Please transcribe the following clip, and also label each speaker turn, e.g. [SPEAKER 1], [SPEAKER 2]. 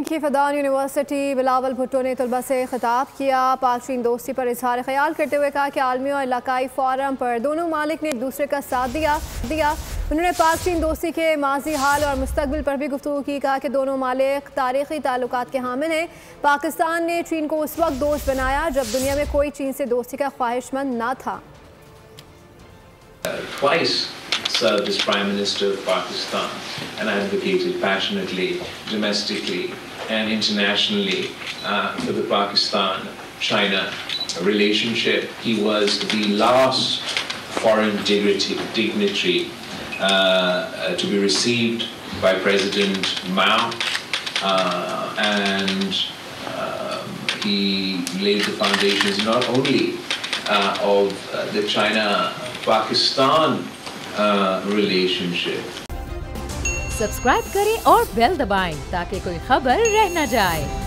[SPEAKER 1] की फदान यूनिवर्सिटी बिलावल भुट्टो ने तलबा से खिताब किया। पाक चीन दोस्ती पर इजहार ख्याल करते हुए कहा कि आलमी और इलाकाई फोरम पर दोनों मालिक ने एक दूसरे का साथ दिया। उन्होंने पाक चीन दोस्ती के माजी हाल और मुस्तकबिल पर भी गुफ्तगू की। कहा कि दोनों मालिक तारीखी ताल्लुकात के हामिल हैं। पाकिस्तान ने चीन को उस वक्त दोस्त बनाया जब दुनिया में कोई चीन से दोस्ती का ख्वाहिशमंद ना था।
[SPEAKER 2] Served as Prime Minister of Pakistan and advocated passionately, domestically and internationally for the Pakistan-China relationship. He was the last foreign dignitary to be received by President Mao, and he laid the foundations not only of the China-Pakistan relationship.
[SPEAKER 3] Subscribe करें और bell दबाएं ताकि कोई खबर रह न जाए।